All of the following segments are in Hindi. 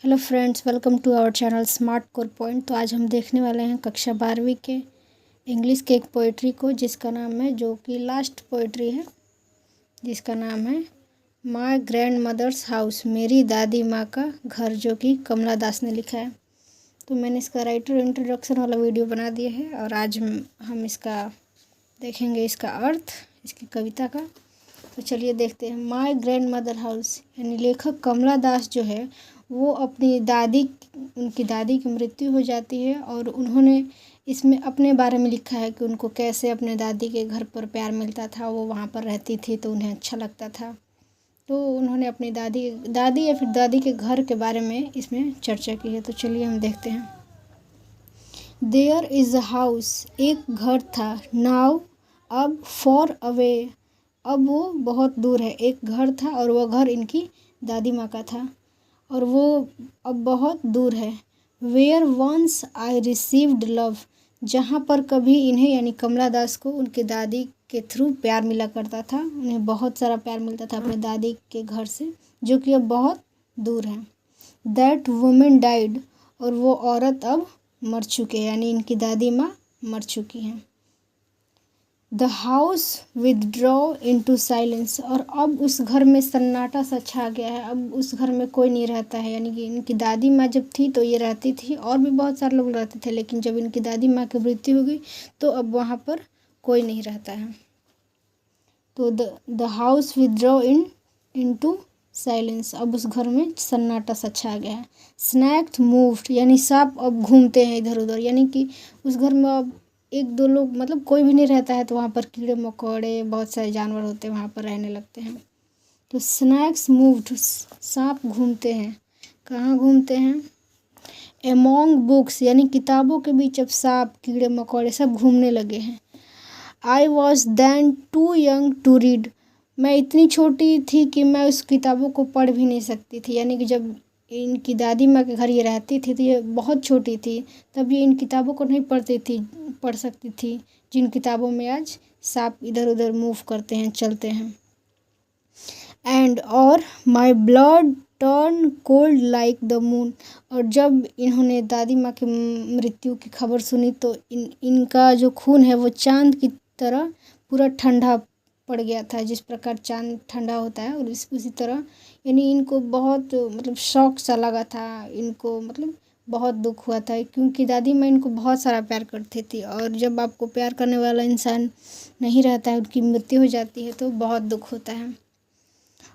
Hello friends, welcome to our channel smart core point. तो आज हम देखने वाले हैं कक्षा 12वीं के इंग्लिश के एक पोइट्री को, जिसका नाम है, जो कि लास्ट पोइट्री है, जिसका नाम है माय ग्रैंड मदर्स हाउस, मेरी दादी माँ का घर, जो कि कमला दास ने लिखा है। तो मैंने इसका राइटर इंट्रोडक्शन वाला वीडियो बना दिया है और आज हम इसका देखेंगे, इसका अर्थ, इसकी कविता का। तो चलिए देखते हैं। माय ग्रैंड मदर हाउस, यानी लेखक कमला दास जो है वो उनकी दादी की मृत्यु हो जाती है और उन्होंने इसमें अपने बारे में लिखा है कि उनको कैसे अपने दादी के घर पर प्यार मिलता था, वो वहाँ पर रहती थी तो उन्हें अच्छा लगता था। तो उन्होंने अपनी दादी या फिर दादी के घर के बारे में इसमें चर्चा की है। तो चलिए हम देखते हैं। देयर इज़ अ हाउस, एक घर था, नाउ अब फॉर अवे, अब वो बहुत दूर है। एक घर था और वह घर इनकी दादी माँ का था और वो अब बहुत दूर है। Where once I received love, जहाँ पर कभी इन्हें यानी कमला दास को उनकी दादी के थ्रू प्यार मिला करता था, उन्हें बहुत सारा प्यार मिलता था अपने दादी के घर से, जो कि अब बहुत दूर है। दैट वुमेन डाइड, और वो औरत अब मर चुकी है, यानी इनकी दादी माँ मर चुकी हैं। The house withdraw into silence, और अब उस घर में सन्नाटा सा छा गया है, अब उस घर में कोई नहीं रहता है। यानी कि इनकी दादी माँ जब थी तो ये रहती थी और भी बहुत सारे लोग रहते थे, लेकिन जब इनकी दादी माँ की मृत्यु हो गई तो अब वहाँ पर कोई नहीं रहता है। तो the house withdraw into silence, अब उस घर में सन्नाटा सा छा गया है। स्नैक्स मूव्ड, यानी सांप अब घूमते हैं इधर उधर, यानी कि उस घर में अब एक दो लोग, मतलब कोई भी नहीं रहता है, तो वहाँ पर कीड़े मकोड़े, बहुत सारे जानवर होते हैं, वहाँ पर रहने लगते हैं। तो स्नैक्स मूव्ड, सांप घूमते हैं। कहाँ घूमते हैं? एमोंग बुक्स, यानी किताबों के बीच अब सांप कीड़े मकोड़े सब घूमने लगे हैं। I was then too young to read, मैं इतनी छोटी थी कि मैं उस किताबों को पढ़ भी नहीं सकती थी। यानी कि जब इनकी दादी माँ के घर ये रहती थी तो ये बहुत छोटी थी, तब ये इन किताबों को नहीं पढ़ सकती थी, जिन किताबों में आज सांप इधर उधर मूव करते हैं, चलते हैं। एंड और my blood turn cold like the moon, और जब इन्होंने दादी माँ की मृत्यु की खबर सुनी तो इनका जो खून है वो चांद की तरह पूरा ठंडा पड़ गया था, जिस प्रकार चांद ठंडा होता है, और उसी तरह यानी इनको बहुत मतलब शौक सा लगा था इनको, मतलब बहुत दुख हुआ था, क्योंकि दादी माँ इनको बहुत सारा प्यार करती थी और जब आपको प्यार करने वाला इंसान नहीं रहता है, उनकी मृत्यु हो जाती है, तो बहुत दुख होता है।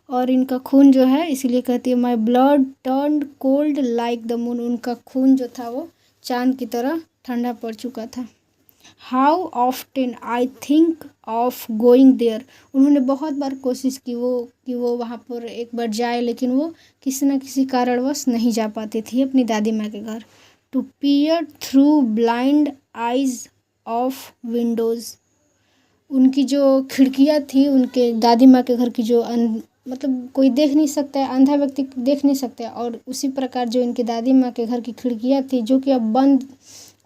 और इनका खून जो है, इसीलिए कहती है my blood turn cold like the moon, उनका खून जो था वो चांद की तरह ठंडा पड़ चुका था। How often I think of going there, उन्होंने बहुत बार कोशिश की वो वहाँ पर एक बार जाए, लेकिन वो किसी न किसी कारणवश नहीं जा पाती थी अपनी दादी माँ के घर। To peer through blind eyes of windows, उनकी जो खिड़कियाँ थी उनके दादी माँ के घर की, जो मतलब कोई देख नहीं सकता है, अंधा व्यक्ति देख नहीं सकता है, और उसी प्रकार जो इनकी दादी माँ के घर की खिड़कियाँ थी, जो कि अब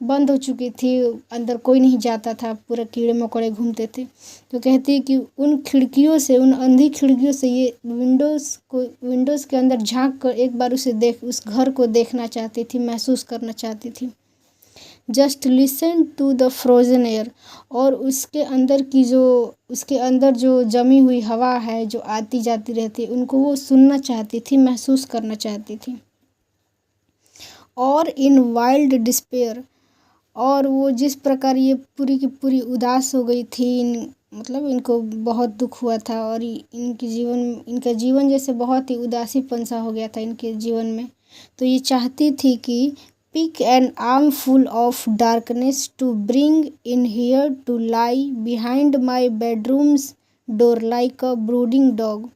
बंद हो चुकी थी, अंदर कोई नहीं जाता था, पूरा कीड़े मकोड़े घूमते थे। तो कहती है कि उन खिड़कियों से, उन अंधी खिड़कियों से ये विंडोज़ के अंदर झांक कर एक बार उस घर को देखना चाहती थी, महसूस करना चाहती थी। Just listen to the frozen air, और उसके अंदर जो जमी हुई हवा है, जो आती जाती रहती है, उनको वो सुनना चाहती थी, महसूस करना चाहती थी। और इन वाइल्ड डिस्पेयर, और वो जिस प्रकार ये पूरी की पूरी उदास हो गई थी, मतलब इनको बहुत दुख हुआ था और इनका जीवन जैसे बहुत ही उदासीपन सा हो गया था इनके जीवन में। तो ये चाहती थी कि pick an armful of darkness to bring in here to lie behind my bedroom's door like a brooding dog,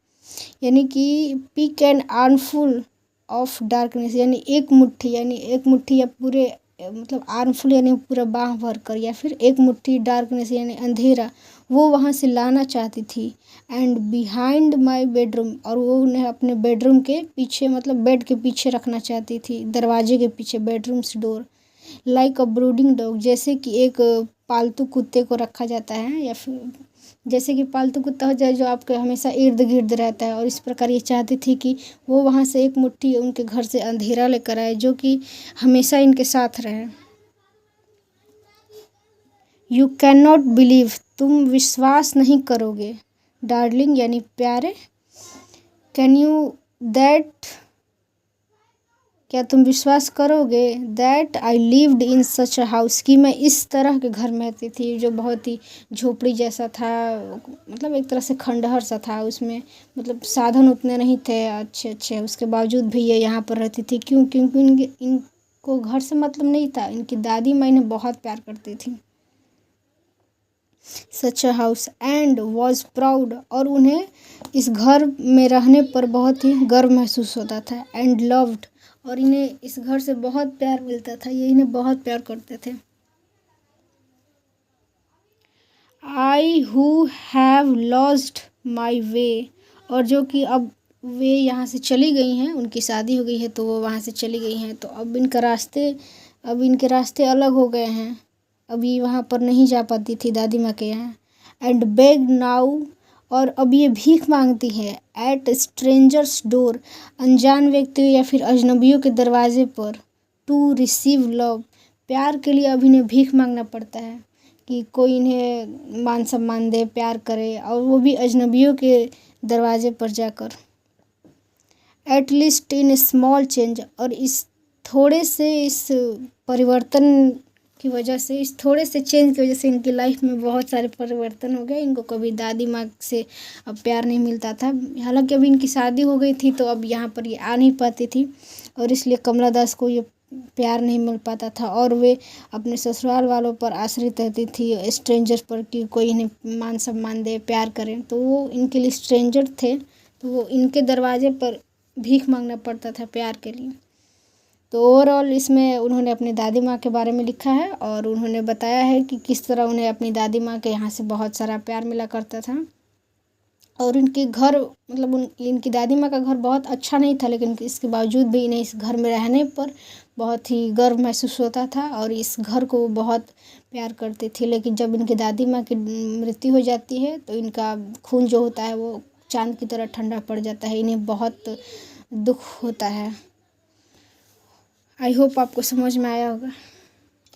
यानी कि pick an armful of darkness, यानी एक मुट्ठी या पूरे मतलब आर्मफुल यानी पूरा बाँह भर कर, या फिर एक मुट्ठी डार्कनेस यानी अंधेरा, वो वहाँ से लाना चाहती थी। एंड बिहाइंड माई बेडरूम, और वो उन्हें अपने बेडरूम के पीछे, मतलब बेड के पीछे रखना चाहती थी, दरवाजे के पीछे, bedrooms door, like a brooding dog, जैसे कि एक पालतू कुत्ते को रखा जाता है, या फिर जैसे कि पालतू कुत्ता हो जाए जो आपके हमेशा इर्द गिर्द रहता है, और इस प्रकार ये चाहती थी कि वो वहाँ से एक मुट्ठी उनके घर से अंधेरा लेकर आए जो कि हमेशा इनके साथ रहे। यू कैन नॉट बिलीव, तुम विश्वास नहीं करोगे, डार्लिंग यानी प्यारे, कैन यू दैट, क्या तुम विश्वास करोगे, that I lived in such a house, कि मैं इस तरह के घर में रहती थी जो बहुत ही झोपड़ी जैसा था, मतलब एक तरह से खंडहर सा था उसमें, मतलब साधन उतने नहीं थे अच्छे अच्छे, उसके बावजूद भी ये यहाँ पर रहती थी। क्यों? क्योंकि इनको घर से मतलब नहीं था, इनकी दादी माँ इन्हें बहुत प्यार करती थी। Such a house and was proud, और उन्हें इस घर में रहने पर बहुत ही गर्व महसूस होता था। एंड लव्ड, और इन्हें इस घर से बहुत प्यार मिलता था, ये इन्हें बहुत प्यार करते थे। I who have lost my way, और जो कि अब वे यहाँ से चली गई हैं, उनकी शादी हो गई है तो वो वहाँ से चली गई हैं, तो अब इनके रास्ते अलग हो गए हैं, अभी वहाँ पर नहीं जा पाती थी दादी माँ के यहाँ। एंड बेग नाउ, और अब ये भीख मांगती है एट स्ट्रेंजर्स डोर, अनजान व्यक्तियों या फिर अजनबियों के दरवाजे पर, टू रिसीव लव, प्यार के लिए अब इन्हें भीख मांगना पड़ता है कि कोई इन्हें मान सम्मान दे, प्यार करे, और वो भी अजनबियों के दरवाजे पर जाकर। At least in small change, और इस थोड़े से इस परिवर्तन की वजह से, इस थोड़े से चेंज की वजह से इनकी लाइफ में बहुत सारे परिवर्तन हो गए। इनको कभी दादी माँ से अब प्यार नहीं मिलता था, हालांकि अभी इनकी शादी हो गई थी तो अब यहाँ पर ये आ नहीं पाती थी, और इसलिए कमला दास को ये प्यार नहीं मिल पाता था, और वे अपने ससुराल वालों पर आश्रित रहती थी, स्ट्रेंजर्स पर, कि कोई इन्हें मान सम्मान दे, प्यार करें, तो वो इनके लिए स्ट्रेंजर थे, तो वो इनके दरवाजे पर भीख मांगना पड़ता था प्यार के लिए। तो ओवरऑल इसमें उन्होंने अपनी दादी माँ के बारे में लिखा है, और उन्होंने बताया है कि किस तरह उन्हें अपनी दादी माँ के यहाँ से बहुत सारा प्यार मिला करता था, और इनके घर, मतलब इनकी दादी माँ का घर बहुत अच्छा नहीं था, लेकिन इसके बावजूद भी इन्हें इस घर में रहने पर बहुत ही गर्व महसूस होता था, और इस घर को बहुत प्यार करती थी। लेकिन जब इनकी दादी माँ की मृत्यु हो जाती है तो इनका खून जो होता है वो चाँद की तरह ठंडा पड़ जाता है, इन्हें बहुत दुख होता है। आई होप आपको समझ में आया होगा।